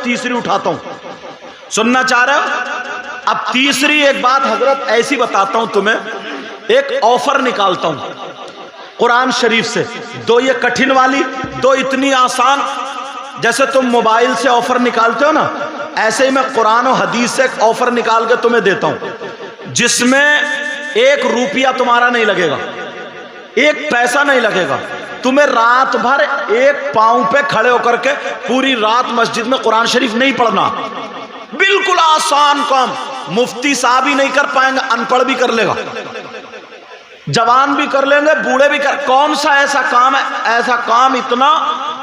تیسری اٹھاتا ہوں. سننا چاہ رہے ہو؟ اب تیسری ایک بات حضرت ایسی بتاتا ہوں تمہیں، ایک آفر نکالتا ہوں قرآن شریف سے. دو یہ کٹھن والی، دو اتنی آسان. جیسے تم موبائل سے آفر نکالتے ہو نا، ایسے ہی میں قرآن و حدیث سے ایک آفر نکال کے تمہیں دیتا ہوں، جس میں 1 روپیہ تمہارا نہیں لگے گا، 1 پیسہ نہیں لگے گا. تمہیں رات بھر 1 پاؤں پہ کھڑے ہو کر کے پوری رات مسجد میں قرآن شریف نہیں پڑھنا. بالکل آسان کام. مفتی صاحب ہی نہیں کر پائیں گے، ان پڑھ بھی کر لے گا، جوان بھی کر لیں گے، بوڑھے بھی کر. کون سا ایسا کام ہے؟ ایسا کام اتنا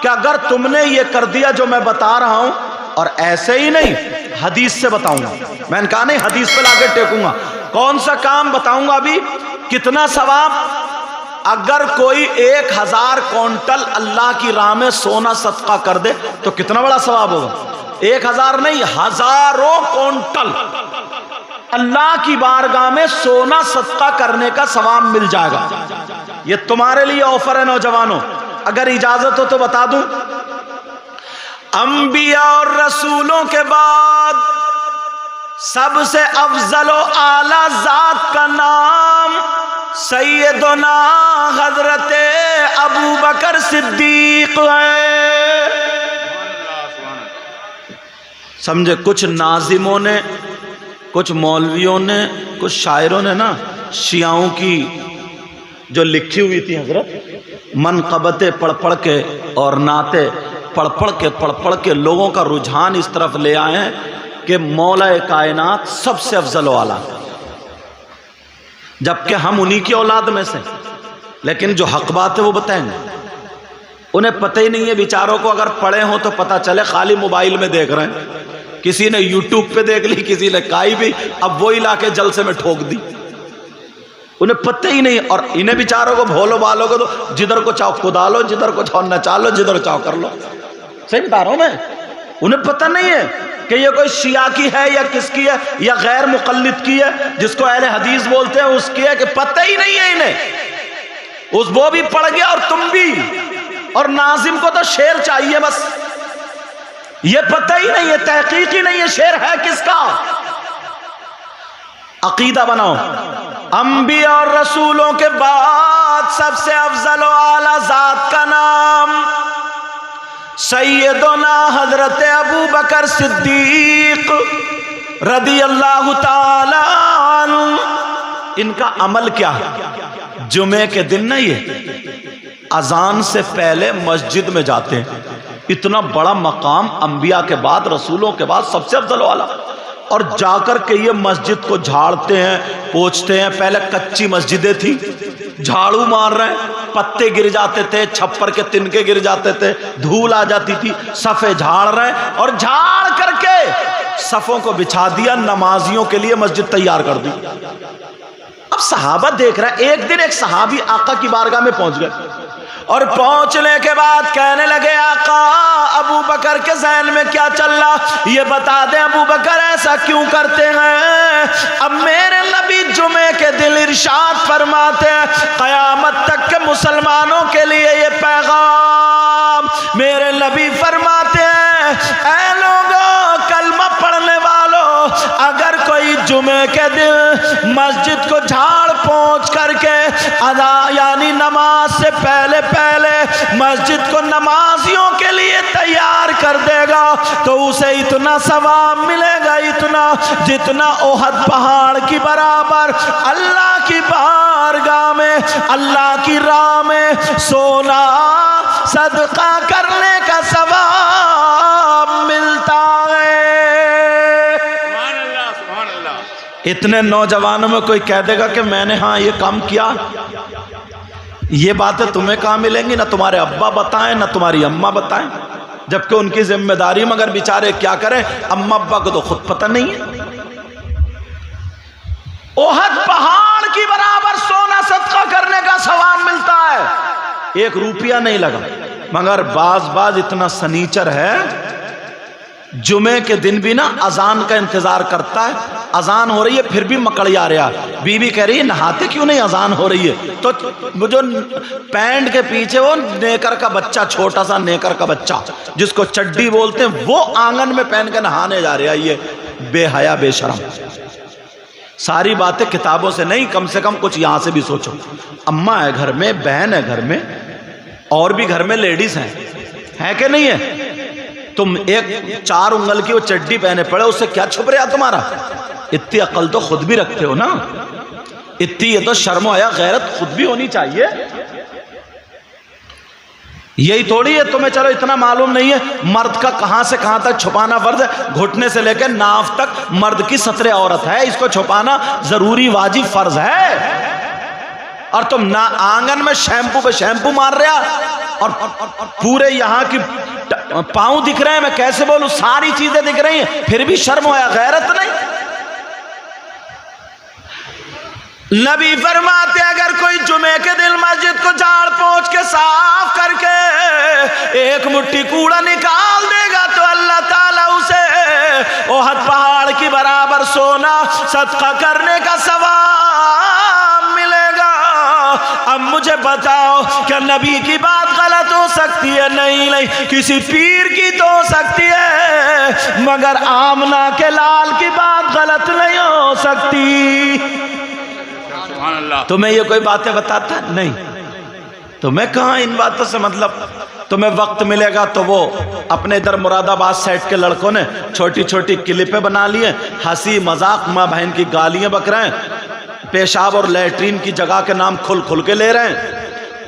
کہ اگر تم نے یہ کر دیا جو میں بتا رہا ہوں، اور ایسے ہی نہیں حدیث سے بتاؤں گا. میں نے کہا نہیں حدیث پہ لا کے ٹیکوں گا. کون سا کام بتاؤں گا ابھی. کتنا ثواب. اگر کوئی 1000 کونٹل اللہ کی راہ میں سونا صدقہ کر دے تو کتنا بڑا ثواب ہوگا. 1000 نہیں، ہزاروں کونٹل اللہ کی بارگاہ میں سونا صدقہ کرنے کا ثواب مل جائے گا. یہ تمہارے لیے آفر ہے نوجوانوں. اگر اجازت ہو تو بتا دوں، انبیاء اور رسولوں کے بعد سب سے افضل و اعلی ذات کا نام سیدنا حضرت ابو بکر صدیق ہے. سمجھے؟ کچھ ناظموں نے، کچھ مولویوں نے، کچھ شاعروں نے نا شیعوں کی جو لکھی ہوئی تھی حضرت منقبتیں پڑھ پڑھ کے اور نعتیں پڑھ پڑھ کے لوگوں کا رجحان اس طرف لے آئے ہیں کہ مولا کائنات سب سے افضل و اعلیٰ، جبکہ ہم انہی کی اولاد میں سے. لیکن جو حق بات ہے وہ بتائیں گے. انہیں پتہ ہی نہیں ہے بیچاروں کو. اگر پڑھے ہوں تو پتہ چلے خالی موبائل میں دیکھ رہے ہیں. کسی نے یوٹیوب پہ دیکھ لی، کسی نے کائی بھی، اب وہی لا کے جلسے میں ٹھوک دی. انہیں پتہ ہی نہیں. اور انہیں بیچاروں کو بھولو بالو کو تو جدھر کو چاہو کدا لو، جدھر کو چاہو نچا لو، جدھر چاہو کر لو. صحیح بتا رہا ہوں میں. انہیں پتہ نہیں ہے کہ یہ کوئی شیعہ کی ہے یا کس کی ہے یا غیر مقلد کی ہے، جس کو اہل حدیث بولتے ہیں اس کی ہے، کہ پتہ ہی نہیں ہے انہیں. وہ بھی پڑھ گیا اور تم بھی. اور ناظم کو تو شعر چاہیے بس. یہ پتہ ہی نہیں ہے، تحقیق ہی نہیں ہے شعر ہے کس کا. عقیدہ بناؤ. انبیاء اور رسولوں کے بعد سب سے افضل و اعلی ذات کا نام سیدنا حضرت ابو بکر صدیق رضی اللہ تعالی عنہ. ان کا عمل کیا ہے؟ جمعے کے دن نا یہ اذان سے پہلے مسجد میں جاتے ہیں. اتنا بڑا مقام انبیاء کے بعد، رسولوں کے بعد سب سے افضل و اعلیٰ. اور جا کر کے یہ مسجد کو جھاڑتے ہیں، پوچھتے ہیں. پہلے کچی مسجدیں تھیں، جھاڑو مار رہے ہیں، پتے گر جاتے تھے، چھپر کے تنکے گر جاتے تھے، دھول آ جاتی تھی. صفیں جھاڑ رہے ہیں اور جھاڑ کر کے صفوں کو بچھا دیا، نمازیوں کے لیے مسجد تیار کر دی. اب صحابہ دیکھ رہے ہیں. ایک دن ایک صحابی آقا کی بارگاہ میں پہنچ گئے اور پہنچنے کے بعد کہنے لگے آقا ابو بکر کے ذہن میں کیا چل رہا یہ بتا دیں. ابو بکر ایسا کیوں کرتے ہیں؟ اب میرے نبی جمعے کے دن ارشاد فرماتے ہیں قیامت تک کے مسلمانوں کے لیے یہ پیغام. میرے نبی فرماتے ہیں اے لوگوں کلمہ پڑھنے والوں، اگر کوئی جمعے کے دن مسجد کو جھاڑ پہنچ کر کے ادا یعنی نماز سے پہلے مسجد کو نمازیوں کے لیے تیار کر دے گا تو اسے اتنا ثواب ملے گا، اتنا جتنا احد پہاڑ کی برابر اللہ کی بارگاہ میں اللہ کی راہ میں سونا صدقہ کرنے کا ثواب ملتا ہے. سبحان اللہ. اتنے نوجوانوں میں کوئی کہہ دے گا کہ میں نے ہاں یہ کام کیا، یہ باتیں تمہیں کہاں ملیں گی؟ نہ تمہارے ابا بتائیں نہ تمہاری اماں بتائیں، جبکہ ان کی ذمہ داری. مگر بیچارے کیا کریں، اماں ابا کو تو خود پتہ نہیں ہے. احد پہاڑ کی برابر سونا صدقہ کرنے کا ثواب ملتا ہے. 1 روپیہ نہیں لگا. مگر بعض اتنا سنیچر ہے جمعے کے دن بھی نا اذان کا انتظار کرتا ہے، اذان ہو رہی ہے پھر بھی مکڑیا رہا، بیوی کہہ رہی ہے نہاتے کیوں نہیں، اذان ہو رہی ہے، تو جو پینٹ کے پیچھے وہ نیکر کا بچہ، چھوٹا سا نیکر کا بچہ جس کو چڈی بولتے ہیں، وہ آنگن میں پہن کے نہانے جا رہا ہے۔ یہ بے حیا بے شرم۔ ساری باتیں کتابوں سے نہیں، کم سے کم کچھ یہاں سے بھی سوچو۔ اماں ہے گھر میں، بہن ہے گھر میں، اور بھی گھر میں لیڈیز ہیں کہ نہیں ہے؟ تم ایک 4 انگل کی وہ چڈی پہنے پڑے، اس سے کیا چھپ رہا تمہارا؟ اتنی عقل تو خود بھی رکھتے ہو نا، اتنی یہ تو شرم و حیا غیرت خود بھی ہونی چاہیے۔ یہی تھوڑی ہے تمہیں چلو اتنا معلوم نہیں ہے مرد کا کہاں سے کہاں تک چھپانا فرض ہے، گھٹنے سے لے کے ناف تک مرد کی ستر عورت ہے، اس کو چھپانا ضروری واجب فرض ہے۔ اور تم نہ آنگن میں شیمپو پہ شیمپو مار رہا، اور پورے یہاں کی پاؤں دکھ رہے ہیں، میں کیسے بولوں، ساری چیزیں دکھ رہی ہیں، پھر بھی شرم ہوا، غیرت نہیں۔ نبی فرماتے اگر کوئی جمعے کے دن مسجد کو جھاڑ پوچھ کے صاف کر کے ایک مٹھی کوڑا نکال دے گا تو اللہ تعالیٰ اسے احد پہاڑ کی برابر سونا صدقہ کرنے کا ثواب ملے گا۔ اب مجھے بتاؤ کیا نبی کی بات غلط ہو سکتی ہے؟ نہیں، کسی پیر کی تو ہو سکتی ہے، مگر آمنہ کے لال کی بات غلط نہیں ہو سکتی۔ تمہیں یہ کوئی باتیں بتاتا نہیں، تمہیں کہاں ان باتوں سے مطلب۔ تمہیں وقت ملے گا تو وہ اپنے ادھر مراد آباد سیٹ کے لڑکوں نے چھوٹی چھوٹی کلپیں بنا لی ہیں، ہنسی مذاق ماں بہن کی گالیاں بک رہے ہیں، پیشاب اور لیٹرین کی جگہ کے نام کھل کھل کے لے رہے ہیں،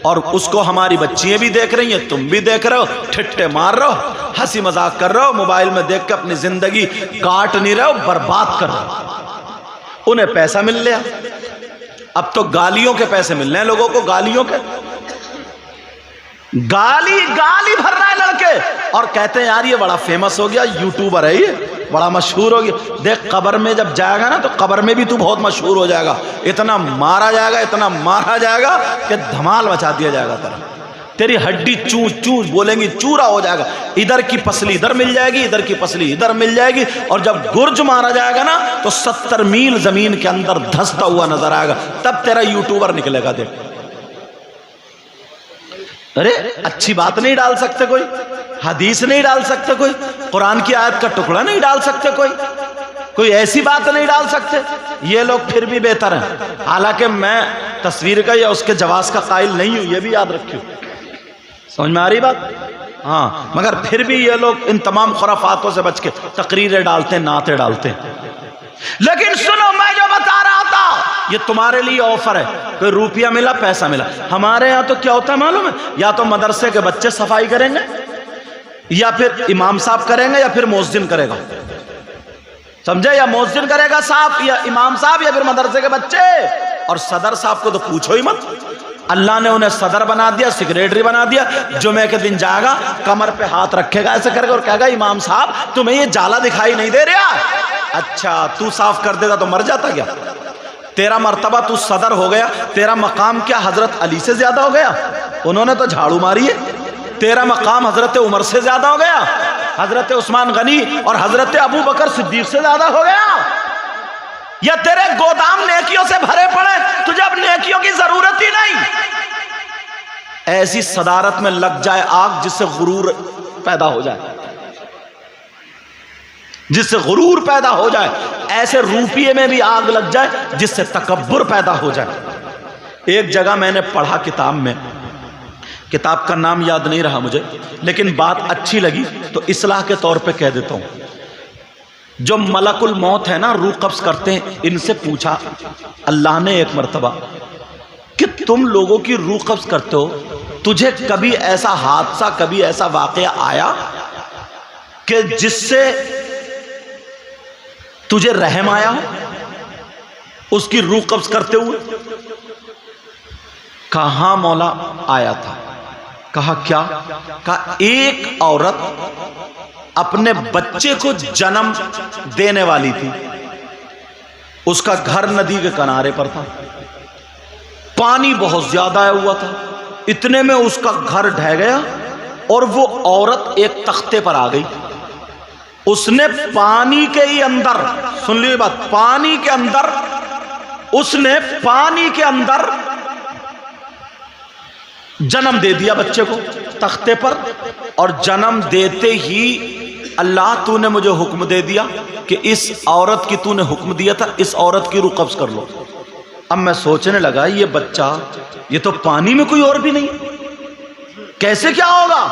اور اس کو ہماری بچیاں بھی دیکھ رہی ہیں، تم بھی دیکھ رہے ہو، ٹھٹے مار رہے ہو، ہنسی مذاق کر رہے ہو، موبائل میں دیکھ کے اپنی زندگی کاٹ نہیں رہے ہو، برباد کر رہے ہو۔ انہیں پیسہ مل لیا، اب تو گالیوں کے پیسے مل رہے ہیں لوگوں کو، گالیوں کے، گالی بھر رہا ہے لڑکے، اور کہتے ہیں یار یہ بڑا فیمس ہو گیا، یوٹیوبر ہے یہ، بڑا مشہور ہو گیا۔ دیکھ قبر میں جب جائے گا نا تو قبر میں بھی تو بہت مشہور ہو جائے گا، اتنا مارا جائے گا، اتنا مارا جائے گا کہ دھمال مچا دیا جائے گا، تیری ہڈی چونچ چونچ بولیں گی چورا ہو جائے گا، ادھر کی پسلی ادھر مل جائے گی، ادھر کی پسلی ادھر مل جائے گی، اور جب گرج مارا جائے گا نا تو 70 میل زمین کے اندر دھستا ہوا نظر آئے گا، تب تیرا یوٹیوبر نکلے گا۔ دیکھ، ارے اچھی بات نہیں ڈال سکتے کوئی، حدیث نہیں ڈال سکتے کوئی، قرآن کی آیت کا ٹکڑا نہیں ڈال سکتے کوئی ایسی بات نہیں ڈال سکتے، یہ لوگ پھر بھی بہتر ہیں۔ حالانکہ میں تصویر کا یا اس کے جواز کا قائل نہیں ہوں، یہ بھی یاد رکھیو، سمجھ میں آ رہی بات؟ ہاں، مگر پھر بھی یہ لوگ ان تمام خرافاتوں سے بچ کے تقریریں ڈالتے ہیں، نعتیں ڈالتے ہیں۔ لیکن سنو، میں جو بتا رہا تھا یہ تمہارے لیے آفر ہے، کوئی روپیہ ملا، پیسہ ملا۔ ہمارے ہاں تو کیا ہوتا ہے معلوم ہے، یا تو مدرسے کے بچے صفائی کریں گے، یا پھر امام صاحب کریں گے، یا پھر مؤذن کرے گا، سمجھے؟ یا مؤذن کرے گا صاحب، یا امام صاحب، یا پھر مدرسے کے بچے۔ اور صدر صاحب کو تو پوچھو ہی مت، اللہ نے انہیں صدر بنا دیا، سیکریٹری بنا دیا۔ جمعے کے دن جائے گا، کمر پہ ہاتھ رکھے گا، ایسے کرے گا اور کہے گا امام صاحب تمہیں یہ جالا دکھائی نہیں دے رہا؟ اچھا، تو صاف کر دیتا تو مر جاتا کیا؟ تیرا مرتبہ تو صدر ہو گیا، تیرا مقام کیا حضرت علی سے زیادہ ہو گیا؟ انہوں نے تو جھاڑو ماری ہے۔ تیرا مقام حضرت عمر سے زیادہ ہو گیا، حضرت عثمان غنی اور حضرت ابو بکر صدیق سے زیادہ ہو گیا؟ یا تیرے گودام نیکیوں سے بھرے پڑے، تجھے اب نیکیوں کی ضرورت ہی نہیں؟ ایسی صدارت میں لگ جائے آگ جس سے غرور پیدا ہو جائے، جس سے غرور پیدا ہو جائے، ایسے روپیے میں بھی آگ لگ جائے جس سے تکبر پیدا ہو جائے۔ ایک جگہ میں نے پڑھا کتاب میں، کتاب کا نام یاد نہیں رہا مجھے، لیکن بات اچھی لگی تو اصلاح کے طور پہ کہہ دیتا ہوں۔ جو ملک الموت ہے نا، روح قبض کرتے ہیں، ان سے پوچھا اللہ نے ایک مرتبہ کہ تم لوگوں کی روح قبض کرتے ہو، تجھے کبھی ایسا حادثہ، کبھی ایسا واقعہ آیا کہ جس سے تجھے رحم آیا ہو اس کی روح قبض کرتے ہوئے؟ کہاں مولا آیا تھا؟ کہا کیا؟ کہا ایک عورت اپنے بچے کو جنم دینے والی تھی، اس کا گھر ندی کے کنارے پر تھا، پانی بہت زیادہ آیا ہوا تھا، اتنے میں اس کا گھر ڈھہ گیا اور وہ عورت ایک تختے پر آ گئی، اس نے پانی کے ہی اندر، سن لیجیے بات، پانی کے اندر، اس نے پانی کے اندر جنم دے دیا بچے کو تختے پر، اور جنم دیتے ہی اللہ تو نے مجھے حکم دے دیا کہ اس عورت کی تو نے حکم دیا تھا اس عورت کی روح قبض کر لو۔ اب میں سوچنے لگا یہ بچہ، یہ تو پانی میں کوئی اور بھی نہیں، کیسے کیا ہوگا؟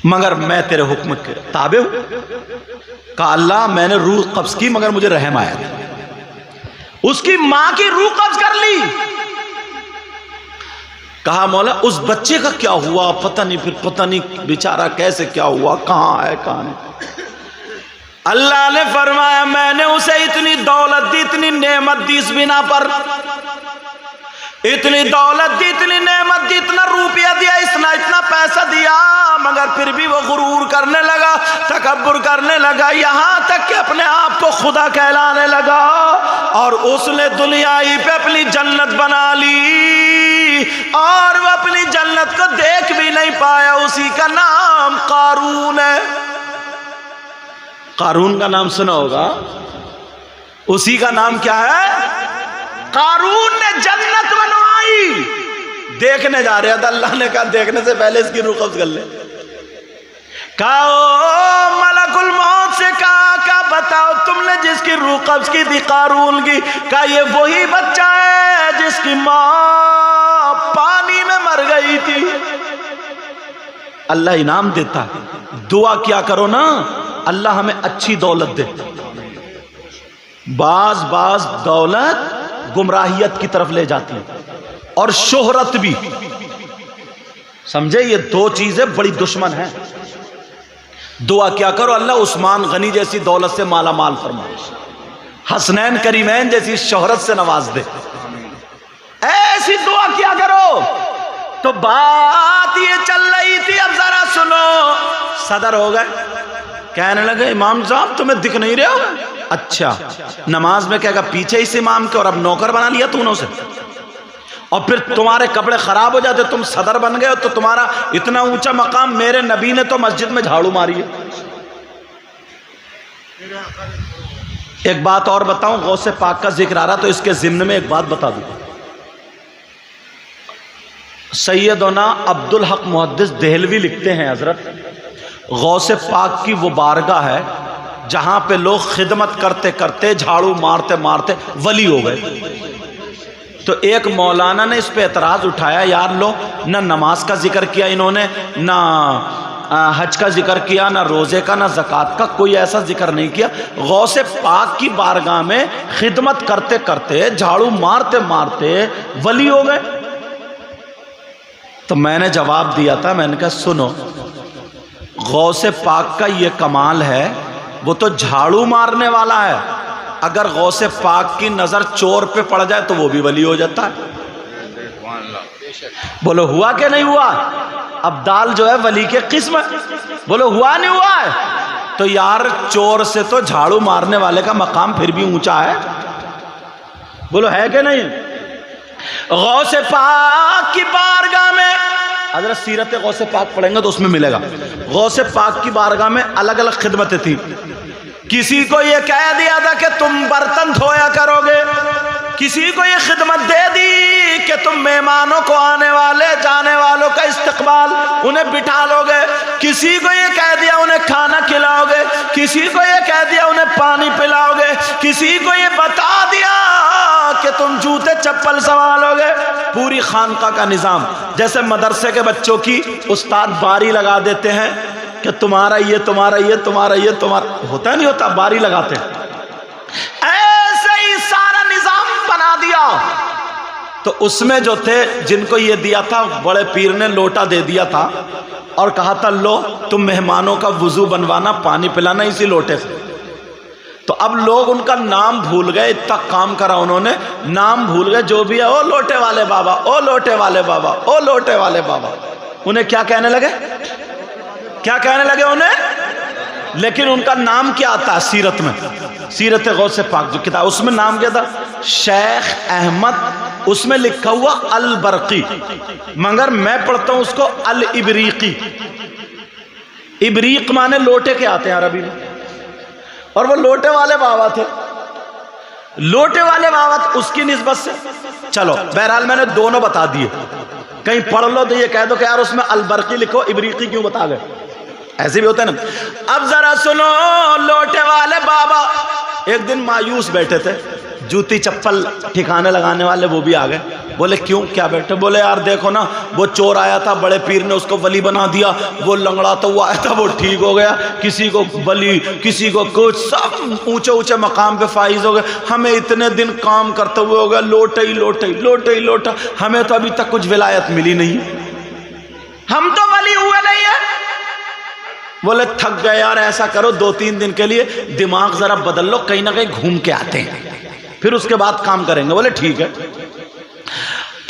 مگر میں تیرے حکم کے تابع ہوں۔ کہا اللہ میں نے روح قبض کی مگر مجھے رحم آیا تھا، اس کی ماں کی روح قبض کر لی۔ کہا مولا اس بچے کا کیا ہوا؟ پتہ نہیں، پھر پتہ نہیں بیچارہ کیسے کیا ہوا، کہاں ہے کہاں نہیں۔ اللہ نے فرمایا میں نے اسے اتنی دولت دی، اتنی نعمت دی، اس بنا پر اتنی دولت دی، اتنی نعمت دی، اتنا روپیہ دیا، اتنا پیسہ دیا، مگر پھر بھی وہ غرور کرنے لگا، تکبر کرنے لگا، یہاں تک کہ اپنے آپ کو خدا کہلانے لگا، اور اس نے دنیا ہی پہ اپنی جنت بنا لی، اور وہ اپنی جنت کو دیکھ بھی نہیں پایا۔ اسی کا نام قارون ہے۔ قارون کا نام سنا ہوگا، اسی کا نام کیا ہے؟ قارون نے جنت بنوائی، دیکھنے جا رہا تھا، اللہ نے کہا دیکھنے سے پہلے اس کی روح قبض کر لے۔ کہا ملک الموت سے کہا بتاؤ تم نے جس کی روح قبض کی تھی قارون کی، کہا یہ وہی بچہ ہے جس کی ماں پانی میں مر گئی تھی۔ اللہ انعام دیتا ہے، دعا کیا کرو نا اللہ ہمیں اچھی دولت دے۔ بعض دولت گمراہیت کی طرف لے جاتی ہے، اور شہرت بھی، سمجھے؟ یہ دو چیزیں بڑی دشمن ہیں۔ دعا کیا کرو اللہ عثمان غنی جیسی دولت سے مالا مال فرما، حسنین کریمین جیسی شہرت سے نواز دے، ایسی دعا کیا کرو۔ تو بات یہ چل رہی تھی، اب ذرا سنو، صدر ہو گئے، کہنے لگے امام صاحب تمہیں دکھ نہیں رہے ہو؟ اچھا نماز میں کہے گا پیچھے اس امام کے، اور اب نوکر بنا لیا تو نے اسے، اور پھر تمہارے کپڑے خراب ہو جاتے، تم صدر بن گئے ہو، تو تمہارا اتنا اونچا مقام، میرے نبی نے تو مسجد میں جھاڑو ماری ہے۔ ایک بات اور بتاؤں، غوث پاک کا ذکر آ رہا تو اس کے ضمن میں ایک بات بتا دوں۔ سیدنا عبدالحق محدث دہلوی لکھتے ہیں حضرت، غوث پاک کی وہ بارگاہ ہے جہاں پہ لوگ خدمت کرتے کرتے، جھاڑو مارتے مارتے ولی ہو گئے۔ تو ایک مولانا نے اس پہ اعتراض اٹھایا، یار لو نہ نماز کا ذکر کیا انہوں نے، نہ حج کا ذکر کیا، نہ روزے کا، نہ زکوٰۃ کا، کوئی ایسا ذکر نہیں کیا، غوث پاک کی بارگاہ میں خدمت کرتے کرتے، جھاڑو مارتے مارتے ولی ہو گئے۔ تو میں نے جواب دیا تھا، میں نے کہا سنو، غوث پاک کا یہ کمال ہے، وہ تو جھاڑو مارنے والا ہے، اگر غوث پاک کی نظر چور پہ پڑ جائے تو وہ بھی ولی ہو جاتا ہے۔ بولو ہوا کہ نہیں ہوا؟ ابدال جو ہے ولی کے قسم ہے، بولو ہوا نہیں ہوا ہے؟ تو یار چور سے تو جھاڑو مارنے والے کا مقام پھر بھی اونچا ہے، بولو ہے کہ نہیں؟ غوث پاک کی بارگاہ میں، حضرت سیرت غوث پاک پڑھیں گے تو اس میں ملے گا، غوث پاک کی بارگاہ میں الگ الگ خدمتیں تھیں۔ کسی کو یہ کہہ دیا تھا کہ تم برتن دھویا کرو گے، کسی کو یہ خدمت دے دی کہ تم مہمانوں کو، آنے والے جانے والوں کا استقبال، انہیں بٹھا لو گے، کسی کو یہ کہہ دیا انہیں کھانا کھلاؤ گے، کسی کو یہ کہہ دیا انہیں پانی پلاؤ گے، کسی کو یہ بتا دیا کہ تم جوتے چپل سنبھالو گے۔ پوری خانقاہ کا نظام، جیسے مدرسے کے بچوں کی استاد باری لگا دیتے ہیں کہ تمہارا یہ، تمہارا یہ، تمہارا یہ، تمہارا، ہوتا نہیں ہوتا، باری لگاتے ہیں، ایسے ہی سارا نظام بنا دیا۔ تو اس میں جو تھے جن کو یہ دیا تھا، بڑے پیر نے لوٹا دے دیا تھا اور کہا تھا لو تم مہمانوں کا وضو بنوانا، پانی پلانا اسی لوٹے سے۔ تو اب لوگ ان کا نام بھول گئے، اتنا کام کرا انہوں نے، نام بھول گئے، جو بھی ہے او لوٹے والے بابا، او لوٹے والے بابا، او لوٹے والے بابا۔ انہیں کیا کہنے لگے؟ کیا کہنے لگے انہیں؟ لیکن ان کا نام کیا آتا ہے سیرت میں؟ سیرت غوث پاک جو کتاب، اس میں نام کیا تھا؟ شیخ احمد، اس میں لکھا ہوا البرقی، مگر میں پڑھتا ہوں اس کو الابریقی۔ ابریق مانے لوٹے کے آتے ہیں عربی میں، اور وہ لوٹے والے بابا تھے. لوٹے والے بابا اس کی نسبت سے چلو بہرحال میں نے دونوں بتا دیے. کہیں پڑھ لو تو یہ کہہ دو کہ یار اس میں البرقی لکھو، ابریقی کیوں بتا گئے؟ ایسے بھی ہوتا ہے نا. اب ذرا سنو، لوٹے والے بابا ایک دن مایوس بیٹھے تھے، جوتی چپل ٹھکانے لگانے والے وہ بھی آ گئے. بولے کیوں، کیا بیٹھے؟ بولے یار دیکھو نا، وہ چور آیا تھا، بڑے پیر نے اس کو ولی بنا دیا، وہ لنگڑا تو وہ آیا تھا وہ ٹھیک ہو گیا، کسی کو ولی کسی کو کچھ، سب اونچے اونچے مقام پہ فائز ہو گئے. ہمیں اتنے دن کام کرتے ہوئے ہو گیا، لوٹے ہی لوٹے لوٹے ہی لوٹا، ہمیں تو ابھی تک کچھ ولایت ملی نہیں، ہم تو ولی ہوئے نہیں ہیں. بولے تھک گئے یار، ایسا کرو 2-3 دن کے لیے دماغ ذرا بدل لو، کہیں نہ کہیں گھوم کے آتے ہیں، پھر اس کے بعد کام کریں گے. بولے ٹھیک ہے.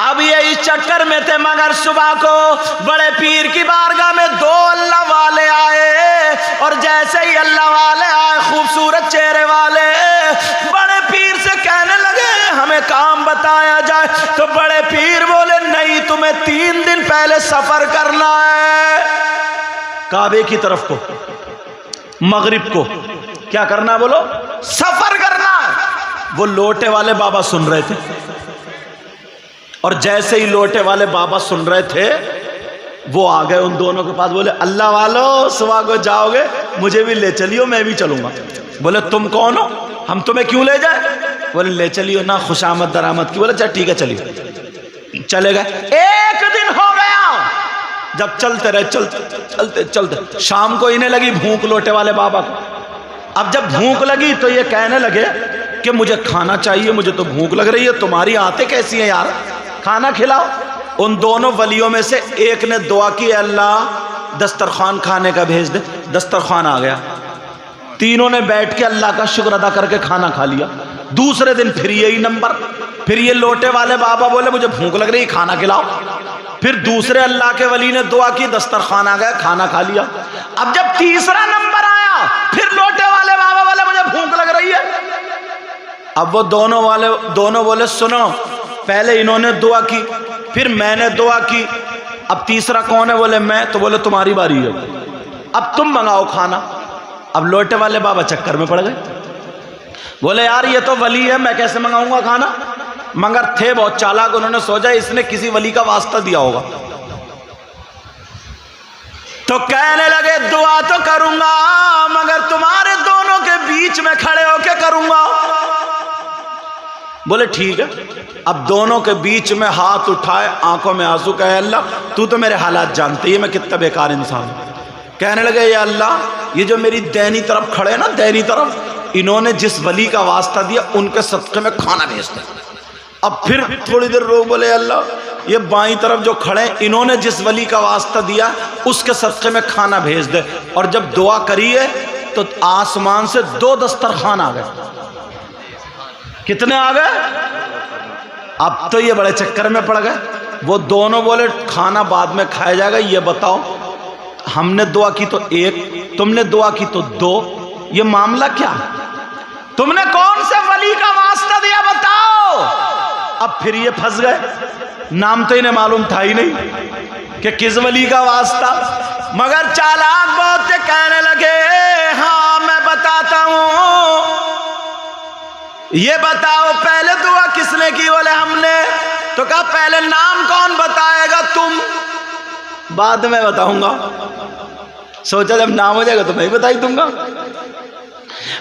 اب یہ اس چکر میں تھے، مگر صبح کو بڑے پیر کی بارگاہ میں 2 اللہ والے آئے، اور جیسے ہی اللہ والے آئے، خوبصورت چہرے والے، بڑے پیر سے کہنے لگے ہمیں کام بتایا جائے. تو بڑے پیر بولے نہیں، تمہیں 3 دن پہلے سفر کرنا ہے کعبے کی طرف کو، مغرب کو. کیا کرنا ہے؟ بولو سفر کرنا ہے. وہ لوٹے والے بابا سن رہے تھے، اور جیسے ہی لوٹے والے بابا سن رہے تھے وہ آ گئے ان دونوں کے پاس. بولے اللہ والو صبح کو جاؤ گے، مجھے بھی لے چلیو، میں بھی چلوں گا. بولے تم کون ہو، ہم تمہیں کیوں لے جائیں؟ بولے لے چلیو نا، خوش آمد درآمد کی. بولے چل ٹھیک ہے چلیے. چلے گئے. 1 دن ہو گیا جب چلتے رہے، چلتے چلتے شام کو انہیں لگی بھوک لوٹے والے بابا کو. اب جب بھوک لگی تو یہ کہنے لگے کہ مجھے کھانا چاہیے، مجھے تو بھوک لگ رہی ہے، تمہاری آنتیں کیسی ہیں یار، کھانا کھلاؤ. ان دونوں ولیوں میں سے ایک نے دعا کی، اللہ دسترخوان کھانے کا بھیج دے. دسترخوان آ گیا. تینوں نے بیٹھ کے اللہ کا شکر ادا کر کے کھانا کھا لیا. دوسرے دن پھر یہی نمبر، پھر یہ لوٹے والے بابا بولے مجھے بھوک لگ رہی ہے، کھانا کھلاؤ. پھر دوسرے اللہ کے ولی نے دعا کی، دسترخوان آ گیا، کھانا کھا لیا. اب جب تیسرا نمبر آیا، پھر لوٹے والے بابا بولے مجھے بھوک لگ رہی ہے. اب وہ دونوں بولے سنو، پہلے انہوں نے دعا کی، پھر میں نے دعا کی، اب تیسرا کون ہے؟ بولے میں. تو بولے تمہاری باری ہے، اب تم منگاؤ کھانا. اب لوٹے والے بابا چکر میں پڑ گئے. بولے یار یہ تو ولی ہے، میں کیسے منگاؤں گا کھانا؟ مگر تھے بہت چالاک، انہوں نے سوچا اس نے کسی ولی کا واسطہ دیا ہوگا. تو کہنے لگے دعا تو کروں گا مگر تمہارے دونوں کے بیچ میں کھڑے ہو کے کروں گا. بولے ٹھیک ہے. اب دونوں کے بیچ میں ہاتھ اٹھائے، آنکھوں میں آنسو، کہے اللہ تو میرے حالات جانتے ہیں، میں کتنا بیکار انسان ہوں. کہنے لگے یا اللہ، یہ جو میری دینی طرف کھڑے نا، دینی طرف، انہوں نے جس ولی کا واسطہ دیا ان کے صدقے میں کھانا بھیج دے. اب پھر تھوڑی دیر رو، بولے اللہ یہ بائیں طرف جو کھڑے انہوں نے جس ولی کا واسطہ دیا اس کے صدقے میں کھانا بھیج دے. اور جب دعا کری ہے تو آسمان سے 2 دسترخوان آ گئے. کتنے آ گئے؟ اب تو یہ بڑے چکر میں پڑ گئے. وہ دونوں بولے کھانا بعد میں کھایا جائے گا، یہ بتاؤ ہم نے دعا کی تو 1، تم نے دعا کی تو 2، یہ معاملہ کیا؟ تم نے کون سے ولی کا واسطہ دیا بتاؤ؟ اب پھر یہ پھنس گئے، نام تو انہیں معلوم تھا ہی نہیں کہ کس ولی کا واسطہ. مگر چالاک بہت تھے، کہنے لگے ہاں میں بتاتا ہوں، یہ بتاؤ پہلے دعا کس نے کی؟ بولے ہم نے. تو کہا پہلے نام کون بتائے گا؟ تم. بعد میں بتاؤں گا. سوچا جب نام ہو جائے گا تو میں ہی بتا ہی دوں گا.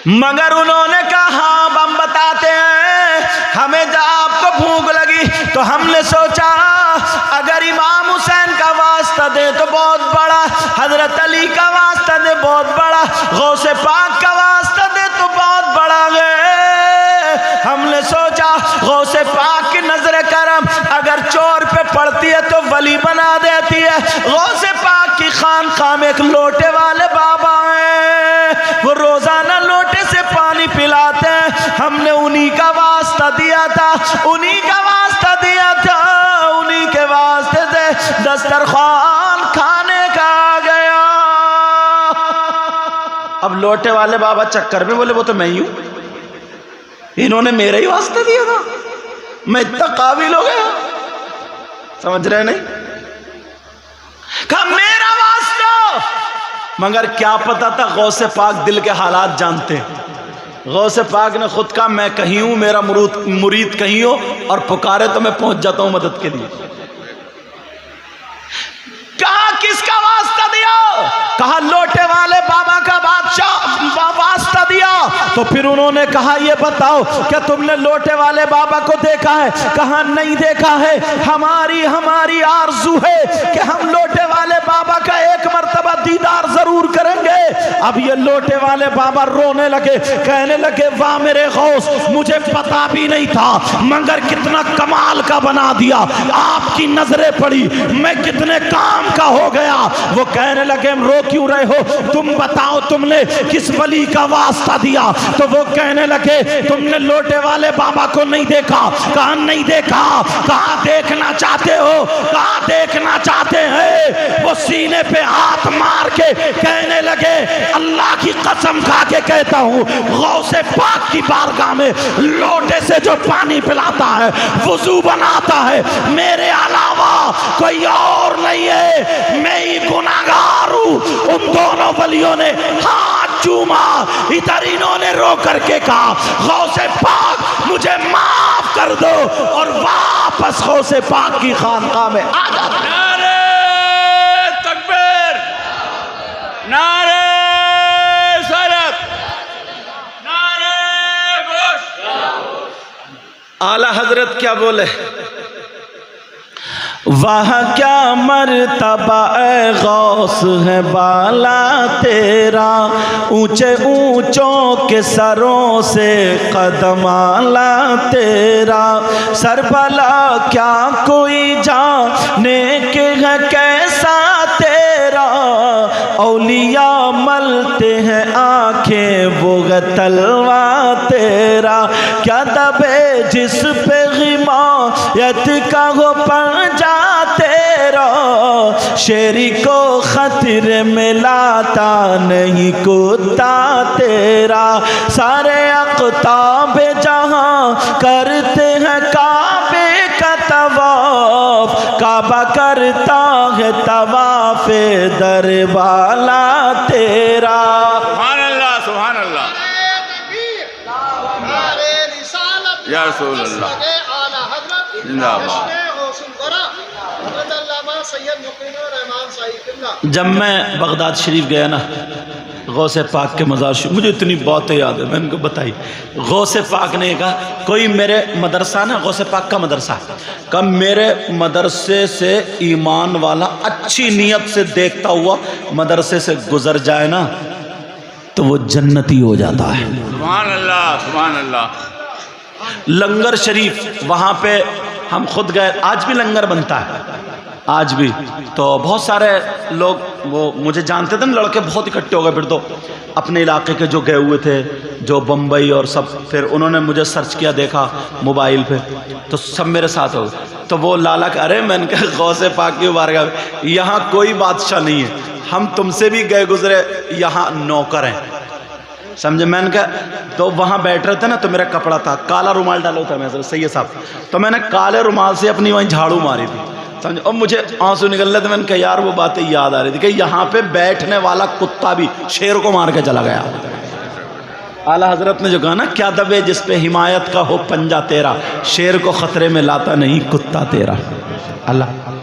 مگر انہوں نے کہا ہاں ہم بتاتے ہیں، ہمیں جب آپ کو بھوک لگی تو ہم نے سوچا اگر امام حسین کا واسطہ دے تو بہت بڑا، حضرت علی کا واسطہ دے بہت بڑا، غوث پاک کا واسطہ دے تو بہت بڑا ہے. ہم نے سوچا غوث پاک کی نظر کرم اگر چور پہ پڑتی ہے تو ولی بنا دیتی ہے. غوث پاک کی خانقاہ میں ایک لوٹے والے بابا ہیں، وہ روزانہ لوٹے سے پانی پلاتے ہیں، ہم نے انہی کا واسطہ دیا تھا، انہی کا واسطہ دیا تھا، انہی کے واسطے سے دسترخوان کھانے کا آ گیا. اب لوٹے والے بابا چکر میں بولے وہ تو میں ہی ہوں، انہوں نے میرا ہی واسطہ دیا تھا، میں اتنا قابل ہو گیا. سمجھ رہے نہیں؟ کہا میرا واسطہ مگر کیا پتا تھا غوث پاک دل کے حالات جانتے ہیں۔ غوث پاک نے خود کہا میں کہیں ہوں، میرا مرید کہیں ہو، اور پکارے تو میں پہنچ جاتا ہوں مدد کے لیے۔ کہا کس کا واسطہ دیا؟ کہا لوٹے والے بابا کا بادشاہ واسطہ دیا۔ تو پھر انہوں نے کہا یہ بتاؤ کیا تم نے لوٹے والے بابا کو دیکھا ہے؟ کہا نہیں دیکھا ہے، ہماری آرزو ہے کہ ہم لوٹے والے بابا کا ایک مرتبہ دیدار ضرور کریں گے۔ اب یہ لوٹے والے بابا رونے لگے، کہنے لگے واہ میرے غوث، مجھے پتا بھی نہیں تھا مگر کتنا کمال کا بنا دیا، آپ کی نظریں پڑی میں کتنے کام کا ہو گیا۔ وہ کہنے لگے رو کیوں رہے ہو، تم بتاؤ تم نے کس ولی کا واسطہ دیا؟ تو وہ کہنے لگے تم نے لوٹے والے بابا کو نہیں دیکھا؟ کہا نہیں دیکھا۔ کہا دیکھنا چاہتے ہو؟ کہا دیکھنا چاہتے ہیں۔ وہ سینے پہ ہاتھ مار کے کہنے لگے اللہ کی قسم کھا کے کہتا ہوں غوث پاک کی بارگاہ میں لوٹے سے جو پانی پلاتا ہے، وضو بناتا ہے، میرے علاوہ کوئی اور نہیں ہے، میں ہی گناہگار ہوں۔ ان دونوں ولیوں نے ہاتھ چوما، ادھر انہوں نے رو کر کے کہا غوث پاک مجھے معاف کر دو، اور واپس غوث پاک کی خانقاہ میں آ جاتا۔ نعرہ تکبیر، نعرہ رسالت، نعرہ گوش۔ اعلیٰ حضرت کیا بولے؟ وہاں کیا مرتبہ اے غوث ہے بالا تیرا، اونچے اونچوں کے سروں سے قدم اعلیٰ تیرا، سر بلا کیا کوئی جانے کہ ہے کیسا تیرا، اولیاء ملتے ہیں آنکھیں وہ ہے تلوا تیرا، کیا دبے جس پہ غمایت کا ہو پنجا تیرا، شیری کو خطرے میں لاتا نہیں کتا تیرا، سارے اقطاب جہاں کرتے ہیں کعبے کا طواف، کعبہ کرتا ہے طواف در بالا تیرا۔ سبحان اللہ، سبحان اللہ، یا رسول اللہ، زندہ باد۔ جب میں بغداد شریف گیا نا، غوث پاک کے مزار شریف، مجھے اتنی باتیں یاد ہے، میں ان کو بتائی۔ غوث پاک نے کہا کوئی میرے مدرسہ نا، غوث پاک کا مدرسہ، کہ میرے مدرسے سے ایمان والا اچھی نیت سے دیکھتا ہوا مدرسے سے گزر جائے نا تو وہ جنتی ہو جاتا ہے۔ سبحان اللہ، سبحان اللہ۔ لنگر شریف وہاں پہ ہم خود گئے، آج بھی لنگر بنتا ہے، آج بھی۔ تو بہت سارے لوگ وہ مجھے جانتے تھے نا، لڑکے بہت اکٹھے ہو گئے، پھر تو اپنے علاقے کے جو گئے ہوئے تھے، جو بمبئی اور سب، پھر انہوں نے مجھے سرچ کیا، دیکھا موبائل پہ، تو سب میرے ساتھ ہو گئے۔ تو وہ لالا کہ ارے میں نے کہا غوث پاک کی بارگاہ میں یہاں کوئی بادشاہ نہیں ہے، ہم تم سے بھی گئے گزرے، یہاں نوکر ہیں، سمجھے؟ میں نے کہا تو وہاں بیٹھ رہے تھے نا، تو میرا کپڑا تھا، کالا رومال ڈالا ہوتا ہے میں سید صاحب، تو میں نے کالے رومال سے اپنی وہیں جھاڑو ماری تھی، سمجھے؟ اور مجھے آنسو نکل رہے تھے، میں نے کہا یار وہ باتیں یاد آ رہی تھی کہ یہاں پہ بیٹھنے والا کتا بھی شیر کو مار کے چلا گیا۔ اعلیٰ حضرت نے جو کہا نا کیا دبے جس پہ حمایت کا ہو پنجا تیرا، شیر کو خطرے میں لاتا نہیں کتا تیرا۔ اللہ